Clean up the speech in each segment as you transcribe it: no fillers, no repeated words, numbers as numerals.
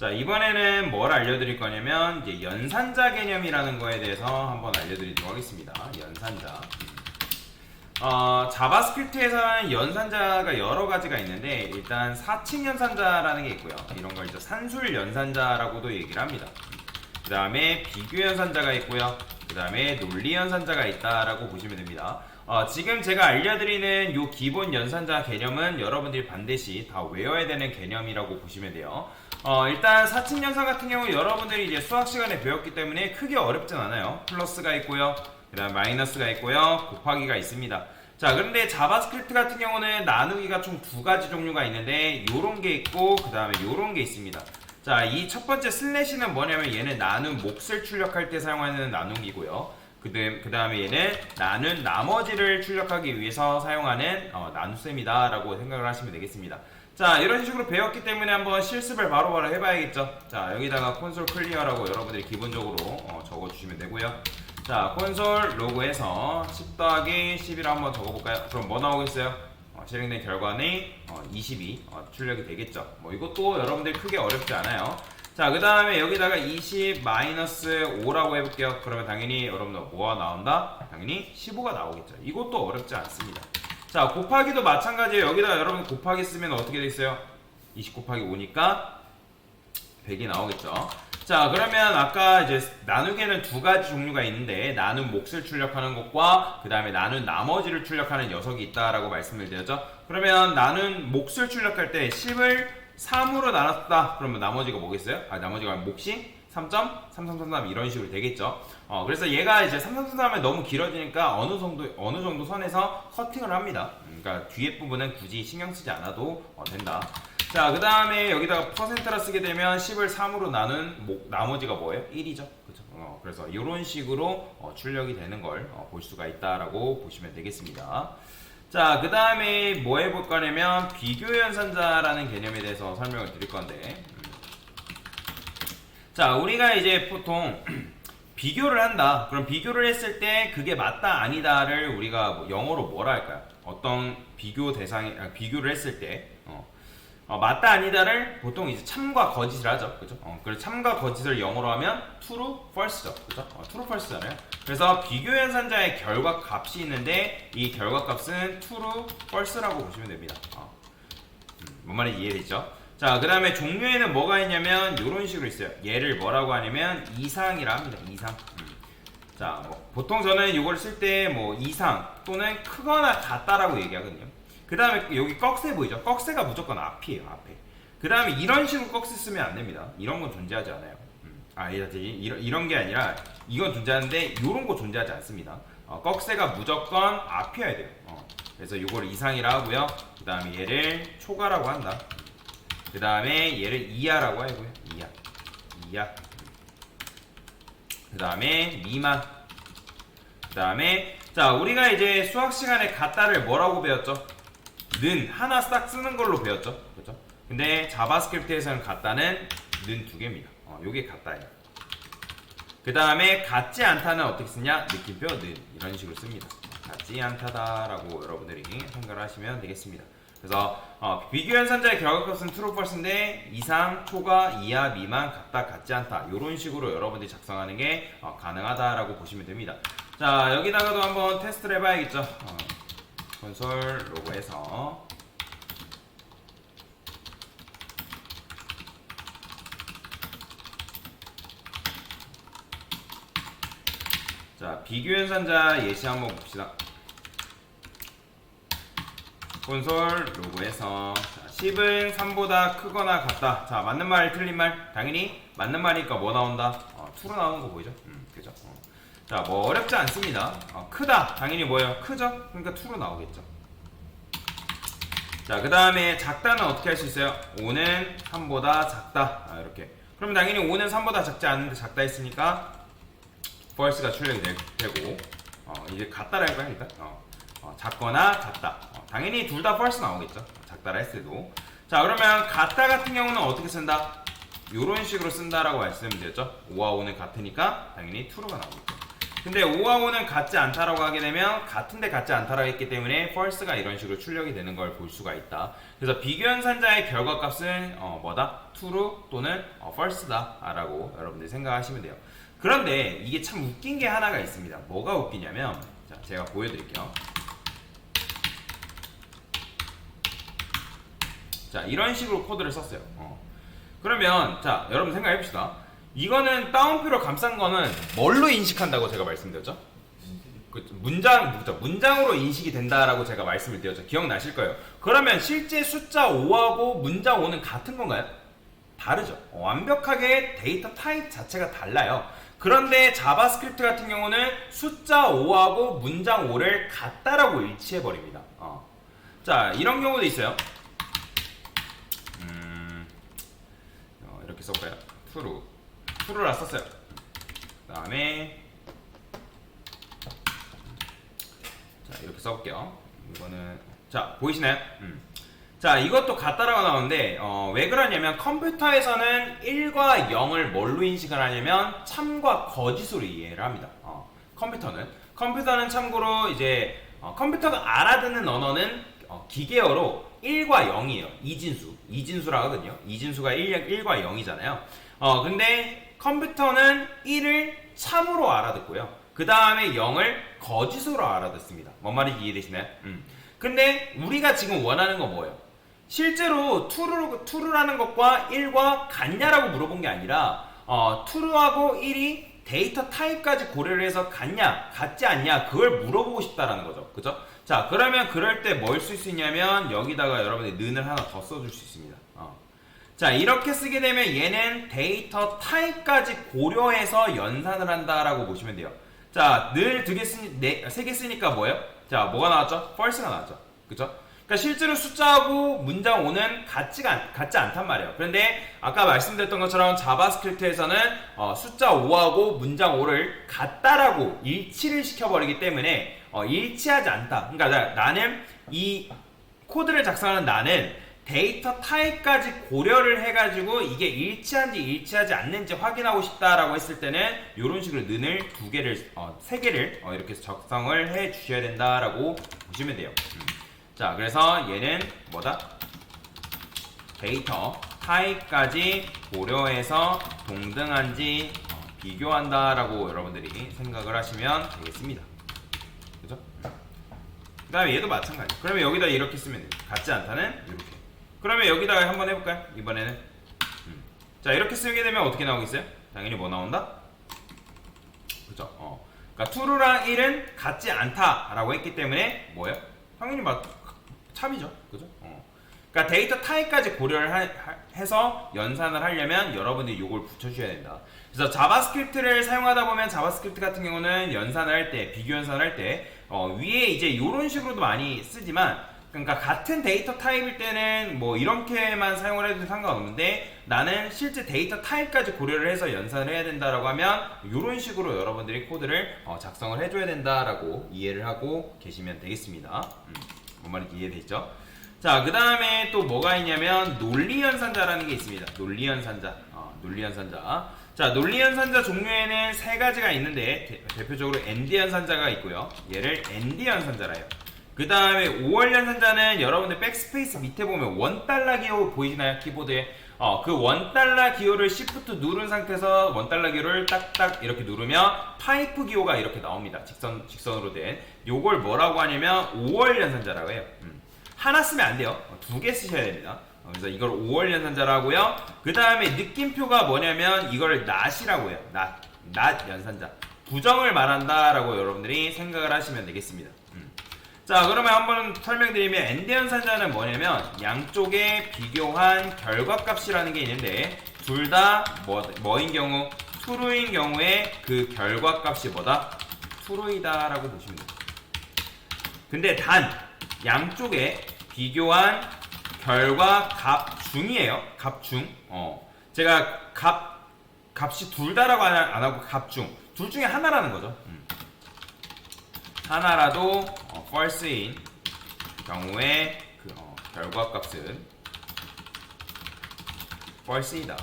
자, 이번에는 뭘 알려드릴 거냐면 이제 연산자 개념이라는 거에 대해서 한번 알려드리도록 하겠습니다. 연산자. 자바스크립트에서는 연산자가 여러 가지가 있는데 일단 사칙 연산자라는 게 있고요. 이런 걸 이제 산술 연산자라고도 얘기를 합니다. 그 다음에 비교 연산자가 있고요. 그 다음에 논리 연산자가 있다라고 보시면 됩니다. 지금 제가 알려드리는 요 기본 연산자 개념은 여러분들이 반드시 다 외워야 되는 개념이라고 보시면 돼요. 일단 사칙 연산 같은 경우 여러분들이 이제 수학 시간에 배웠기 때문에 크게 어렵진 않아요. 플러스가 있고요. 그 다음 마이너스가 있고요. 곱하기가 있습니다. 자, 그런데 자바스크립트 같은 경우는 나누기가 총 두 가지 종류가 있는데 요런 게 있고 그 다음에 요런 게 있습니다. 자, 이 첫 번째 슬래시는 뭐냐면 얘는 나눈 몫을 출력할 때 사용하는 나누기고요. 그 다음에 얘는 나눈 나머지를 출력하기 위해서 사용하는 나눗셈이다 라고 생각을 하시면 되겠습니다. 자, 이런 식으로 배웠기 때문에 한번 실습을 바로바로 해봐야겠죠. 자, 여기다가 콘솔 클리어라고 여러분들이 기본적으로 적어주시면 되고요. 자, 콘솔 로그에서 10 더하기 11을 한번 적어볼까요? 그럼 뭐 나오겠어요? 실행된 결과는 20이 출력이 되겠죠. 뭐 이것도 여러분들 크게 어렵지 않아요. 자, 그 다음에 여기다가 20 마이너스 5라고 해볼게요. 그러면 당연히 여러분들 뭐가 나온다? 당연히 15가 나오겠죠. 이것도 어렵지 않습니다. 자, 곱하기도 마찬가지예요. 여기다가 여러분 곱하기 쓰면 어떻게 되겠어요? 20 곱하기 5니까 100이 나오겠죠. 자, 그러면 아까 이제 나누기에는 두 가지 종류가 있는데 나눈 몫을 출력하는 것과 그 다음에 나눈 나머지를 출력하는 녀석이 있다라고 말씀을 드렸죠. 그러면 나눈 몫을 출력할 때 10을 3으로 나눴다. 그러면 나머지가 뭐겠어요? 나머지가 몫이 3.3333 이런 식으로 되겠죠. 그래서 얘가 이제 3333 하면 너무 길어지니까 어느 정도 선에서 커팅을 합니다. 그러니까 뒤에 부분은 굳이 신경 쓰지 않아도 된다. 자, 그 다음에 여기다가 퍼센트라 쓰게 되면 10을 3으로 나눈 나머지가 뭐예요? 1이죠. 그렇죠? 그래서 이런 식으로 출력이 되는 걸 볼 수가 있다라고 보시면 되겠습니다. 자, 그 다음에 뭐 해볼 거냐면 비교 연산자라는 개념에 대해서 설명을 드릴 건데, 자, 우리가 이제 보통 비교를 한다. 그럼 비교를 했을 때 그게 맞다 아니다를 우리가 영어로 뭐라 할까요? 어떤 비교를 했을 때 맞다 아니다를 보통 이제 참과 거짓을 하죠. 그죠? 그래서 참과 거짓을 영어로 하면 true, false죠. 그죠? true, false잖아요. 그래서 비교 연산자의 결과 값이 있는데 이 결과 값은 true, false라고 보시면 됩니다. 뭔 말인지 이해되죠? 자, 그 다음에 종류에는 뭐가 있냐면 이런 식으로 있어요. 얘를 뭐라고 하냐면 이상이라 합니다. 이상. 자, 보통 저는 이걸 쓸 때 뭐 이상 또는 크거나 같다라고 얘기하거든요. 그 다음에 여기 꺽쇠 보이죠? 꺽쇠가 무조건 앞이에요. 앞에. 그 다음에 이런 식으로 꺽쇠 쓰면 안 됩니다. 이런 건 존재하지 않아요. 이런 게 아니라 이건 존재하는데 이런 거 존재하지 않습니다. 꺽쇠가 무조건 앞이어야 돼요. 그래서 이걸 이상이라 하고요. 그 다음에 얘를 초과라고 한다. 그 다음에 얘를 이하라고 하고요. 이하. 그 다음에 미만. 그 다음에 자, 우리가 이제 수학 시간에 같다를 뭐라고 배웠죠? 는 하나 싹 쓰는 걸로 배웠죠. 그렇죠? 근데 자바스크립트에서는 같다는 는 두 개입니다. 요게 같다예요. 그 다음에 같지 않다는 어떻게 쓰냐? 느낌표 는 이런 식으로 씁니다. 같지 않다다라고 여러분들이 생각을 하시면 되겠습니다. 그래서 비교 연산자의 결과값은 true, false인데 이상, 초과, 이하, 미만, 같다, 같지 않다 이런 식으로 여러분들이 작성하는 게 가능하다라고 보시면 됩니다. 자, 여기다가도 한번 테스트를 해봐야겠죠. 콘솔 로그에서 자, 비교 연산자 예시 한번 봅시다. 콘솔 로그에서 10은 3보다 크거나 같다. 자, 맞는 말, 틀린 말? 당연히 맞는 말이니까 뭐 나온다? true로 나오는 거 보이죠? 그죠? 자, 뭐 어렵지 않습니다. 크다. 당연히 뭐예요? 크죠? 그러니까 true로 나오겠죠. 자, 그 다음에 작다는 어떻게 할 수 있어요? 5는 3보다 작다. 이렇게. 그러면 당연히 5는 3보다 작지 않은데 작다 했으니까 false가 출력이 되고 이제 같다라 할까요? 일단 작거나 같다. 당연히 둘 다 false 나오겠죠. 작다라 했을 때도. 자, 그러면 같다 같은 경우는 어떻게 쓴다? 요런 식으로 쓴다라고 말씀드렸죠. 5와 5는 같으니까 당연히 true가 나오겠죠. 근데 5와 5는 같지 않다라고 하게 되면 같은데 같지 않다라고 했기 때문에 false가 이런 식으로 출력이 되는 걸 볼 수가 있다. 그래서 비교연산자의 결과값은 뭐다? true 또는 false다 라고 여러분들이 생각하시면 돼요. 그런데 이게 참 웃긴 게 하나가 있습니다. 뭐가 웃기냐면 자, 제가 보여드릴게요. 자, 이런 식으로 코드를 썼어요. 그러면 자, 여러분 생각해봅시다. 이거는 따옴표로 감싼 거는 뭘로 인식한다고 제가 말씀드렸죠? 문장으로 인식이 된다라고 제가 말씀을 드렸죠. 기억나실 거예요. 그러면 실제 숫자 5하고 문장 5는 같은 건가요? 다르죠. 완벽하게 데이터 타입 자체가 달라요. 그런데 자바스크립트 같은 경우는 숫자 5하고 문장 5를 같다라고 일치해버립니다. 자, 이런 경우도 있어요. 이렇게 써볼까요? true라 썼어요. 그 다음에 자, 이렇게 써볼게요. 이거는 자, 보이시나요? 자, 이것도 같다라고 나오는데 왜 그러냐면 컴퓨터에서는 1과 0을 뭘로 인식을 하냐면 참과 거짓으로 이해를 합니다. 컴퓨터는 참고로 이제 컴퓨터가 알아듣는 언어는 기계어로 1과 0이에요. 이진수라 하거든요. 이진수가 1과 0이잖아요. 근데 컴퓨터는 1을 참으로 알아듣고요. 그 다음에 0을 거짓으로 알아듣습니다. 뭔 말인지 이해되시나요? 근데 우리가 지금 원하는 건 뭐예요? 실제로 true라는 것과 1과 같냐라고 물어본 게 아니라 true하고 1이 데이터 타입까지 고려를 해서 같냐, 같지 않냐 그걸 물어보고 싶다라는 거죠. 그죠? 자, 그러면 그럴 때 뭘 쓸 수 있냐면 여기다가 여러분들이 는을 하나 더 써줄 수 있습니다. 자, 이렇게 쓰게 되면 얘는 데이터 타입까지 고려해서 연산을 한다라고 보시면 돼요. 자, 늘 3개 쓰니까 뭐예요? 자, 뭐가 나왔죠? false가 나왔죠. 그죠? 그러니까 실제로 숫자하고 문장 5는 같지 않단 말이에요. 그런데 아까 말씀드렸던 것처럼 자바스크립트에서는 숫자 5하고 문장 5를 같다라고 일치를 시켜버리기 때문에 일치하지 않다. 그러니까 나는 이 코드를 작성하는 나는 데이터 타입까지 고려를 해가지고 이게 일치한지 일치하지 않는지 확인하고 싶다라고 했을 때는 이런 식으로 는을 3개를 이렇게 작성을 해 주셔야 된다라고 보시면 돼요. 자, 그래서 얘는 뭐다? 데이터 타입까지 고려해서 동등한지 비교한다라고 여러분들이 생각을 하시면 되겠습니다. 그죠? 그 다음에 얘도 마찬가지. 그러면 여기다 이렇게 쓰면 돼요. 같지 않다는 이렇게. 그러면 여기다가 한번 해볼까요? 이번에는 자, 이렇게 쓰게 되면 어떻게 나오겠어요? 당연히 뭐 나온다? 그죠? 그러니까 true랑 1은 같지 않다라고 했기 때문에 뭐예요? 당연히 참이죠. 그죠? 그러니까 데이터 타입까지 고려를 해서 연산을 하려면 여러분들이 이걸 붙여주셔야 된다. 그래서 자바스크립트를 사용하다 보면 자바스크립트 같은 경우는 연산을 할 때, 비교 연산을 할 때 위에 이제 이런 식으로도 많이 쓰지만 그러니까 같은 데이터 타입일 때는 뭐 이렇게만 사용을 해도 상관없는데 나는 실제 데이터 타입까지 고려를 해서 연산을 해야 된다라고 하면 이런 식으로 여러분들이 코드를 작성을 해줘야 된다라고 이해를 하고 계시면 되겠습니다. 뭔 말인지 이해되죠? 자, 그 다음에 또 뭐가 있냐면 논리연산자라는 게 있습니다. 논리연산자. 자, 논리연산자 종류에는 3가지가 있는데 대표적으로 ND연산자가 있고요. 얘를 ND연산자라 해요. 그 다음에 5월 연산자는 여러분들 백스페이스 밑에 보면 $1 기호 보이시나요? 키보드에 그 $1 기호를 Shift 누른 상태에서 $1 기호를 딱딱 이렇게 누르면 파이프 기호가 이렇게 나옵니다. 직선으로 된 요걸 뭐라고 하냐면 5월 연산자라고 해요. 하나 쓰면 안 돼요. 2개 쓰셔야 됩니다. 그래서 이걸 5월 연산자라고요. 그 다음에 느낌표가 뭐냐면 이걸 not이라고 해요. not 연산자. 부정을 말한다라고 여러분들이 생각을 하시면 되겠습니다. 자, 그러면 한번 설명드리면 ND 연산자는 뭐냐면 양쪽에 비교한 결과값이라는 게 있는데 둘 다 뭐인 경우? true인 경우에 그 결과값이 뭐다? true이다 라고 보시면 돼요. 근데 단 양쪽에 비교한 결과 값 중이에요. 값 중. 제가 값이 둘 다라고 안 하고 값 중. 둘 중에 하나라는 거죠. 하나라도 false인 경우에 그 결과값은 false이다.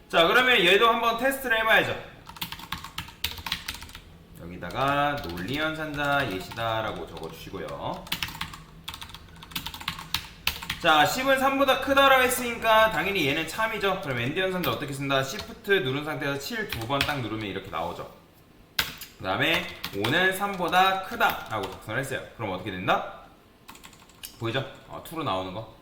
자, 그러면 얘도 한번 테스트를 해봐야죠. 여기다가 논리연산자 예시다라고 적어주시고요. 자, 10은 3보다 크다라고 했으니까 당연히 얘는 참이죠. 그럼 엔드연산자 어떻게 쓴다? Shift 누른 상태에서 7 두 번 딱 누르면 이렇게 나오죠. 그 다음에 5는 3보다 크다 라고 작성을 했어요. 그럼 어떻게 된다? 보이죠? true로 나오는 거.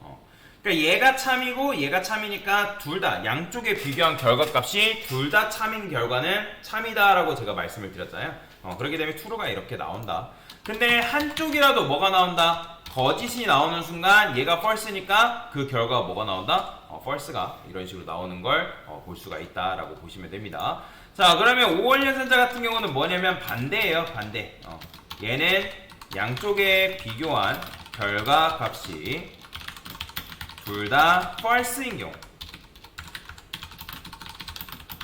그러니까 얘가 참이고 얘가 참이니까 둘 다 양쪽에 비교한 결과값이 둘 다 참인 결과는 참이다 라고 제가 말씀을 드렸잖아요. 그렇게 되면 true가 이렇게 나온다. 근데 한쪽이라도 뭐가 나온다? 거짓이 나오는 순간 얘가 false니까 그 결과가 뭐가 나온다? false가 이런 식으로 나오는 걸 볼 수가 있다라고 보시면 됩니다. 자, 그러면 5월 연산자 같은 경우는 뭐냐면 반대예요. 반대. 얘는 양쪽에 비교한 결과 값이 둘 다 false인 경우,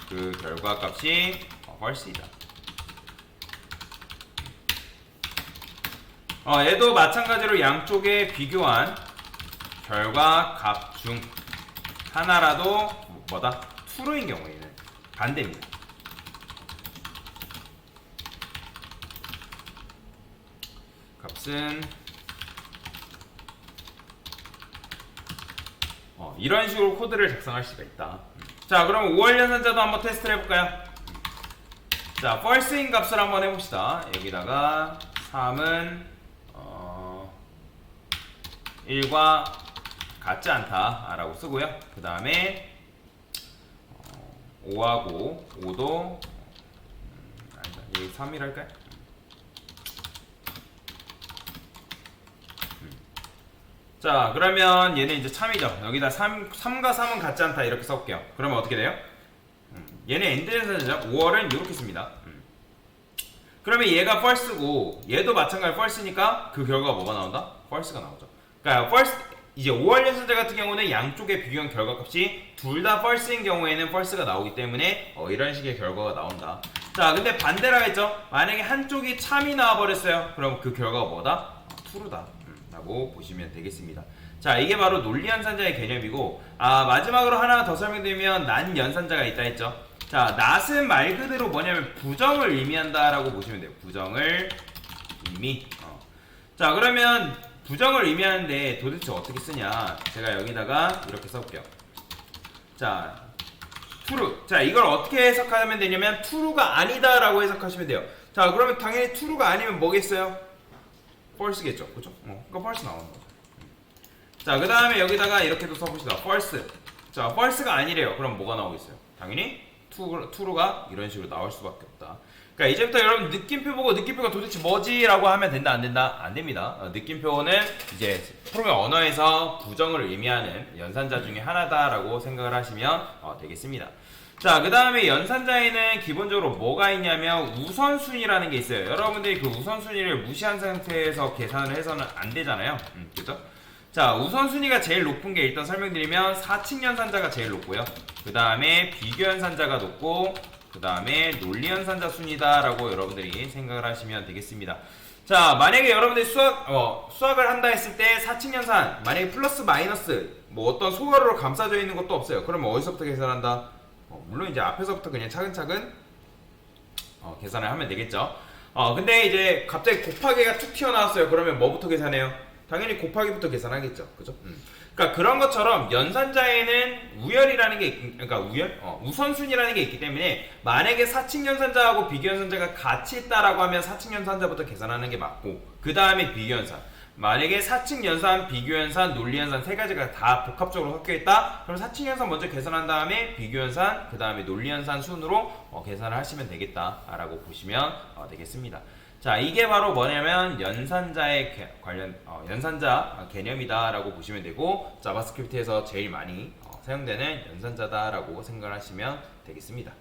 그 결과 값이 false이다. 얘도 마찬가지로 양쪽에 비교한 결과 값 중 하나라도 뭐다? true인 경우에는 반대입니다. 값은 이런 식으로 코드를 작성할 수가 있다. 자, 그럼 5월 연산자도 한번 테스트를 해볼까요? 자, false인 값을 한번 해봅시다. 여기다가 3은 1과 같지 않다 라고 쓰고요. 그 다음에 5하고 5도 아니다, 여기 3이랄까요? 자, 그러면 얘는 이제 참이죠. 여기다 3과 3은 같지 않다 이렇게 써볼게요. 그러면 어떻게 돼요? 얘는 엔드연산자죠. 5월은 이렇게 씁니다. 그러면 얘가 false고 얘도 마찬가지로 false니까 그 결과가 뭐가 나온다? false가 나오죠. 그러니까 false, 이제 5월 연산자 같은 경우는 양쪽에 비교한 결과값이 둘 다 false인 경우에는 false가 나오기 때문에 이런 식의 결과가 나온다. 자, 근데 반대라 했죠. 만약에 한쪽이 참이 나와버렸어요. 그럼 그 결과가 뭐다? true다 라고 보시면 되겠습니다. 자, 이게 바로 논리연산자의 개념이고, 마지막으로 하나 더 설명드리면 난연산자가 있다 했죠. 자, not은 말 그대로 뭐냐면 부정을 의미한다 라고 보시면 돼요. 부정을 의미. 자, 그러면 부정을 의미하는데 도대체 어떻게 쓰냐. 제가 여기다가 이렇게 써볼게요. 자, true. 자, 이걸 어떻게 해석하면 되냐면 true가 아니다 라고 해석하시면 돼요. 자, 그러면 당연히 true가 아니면 뭐겠어요? false겠죠. 그죠? 그러니까 false 나오는 거죠. 자, 그 다음에 여기다가 이렇게도 써봅시다. false. 자, false가 아니래요. 그럼 뭐가 나오겠어요? 당연히 true가 이런 식으로 나올 수밖에 없다. 그러니까 이제부터 여러분 느낌표 보고 느낌표가 도대체 뭐지? 라고 하면 된다 안 된다? 안 됩니다. 느낌표는 이제 프로그래밍 언어에서 부정을 의미하는 연산자 중에 하나다 라고 생각을 하시면 되겠습니다. 자, 그 다음에 연산자에는 기본적으로 뭐가 있냐면 우선순위라는 게 있어요. 여러분들이 그 우선순위를 무시한 상태에서 계산을 해서는 안 되잖아요. 그죠? 자, 우선순위가 제일 높은 게 일단 설명드리면 사칙 연산자가 제일 높고요. 그 다음에 비교 연산자가 높고, 그 다음에 논리 연산자 순이다 라고 여러분들이 생각을 하시면 되겠습니다. 자, 만약에 여러분들이 수학을 한다 했을 때 사칙 연산, 만약에 플러스 마이너스 뭐 어떤 소괄호로 감싸져 있는 것도 없어요. 그러면 어디서부터 계산한다? 물론 이제 앞에서부터 그냥 차근차근 계산을 하면 되겠죠. 근데 이제 갑자기 곱하기가 툭 튀어나왔어요. 그러면 뭐부터 계산해요? 당연히 곱하기부터 계산하겠죠. 그죠? 그러니까 그런 것처럼 연산자에는 우열이라는 게 그러니까 우선순위라는 게 있기 때문에 만약에 사칙 연산자하고 비교 연산자가 같이 있다라고 하면 사칙 연산자부터 계산하는 게 맞고, 그 다음에 비교 연산. 만약에 사칙 연산, 비교 연산, 논리 연산 세 가지가 다 복합적으로 섞여 있다. 그럼 사칙 연산 먼저 계산한 다음에 비교 연산, 그 다음에 논리 연산 순으로 계산을 하시면 되겠다라고 보시면 되겠습니다. 자, 이게 바로 뭐냐면 연산자의 연산자 개념이다라고 보시면 되고, 자바스크립트에서 제일 많이 사용되는 연산자다라고 생각을 하시면 되겠습니다.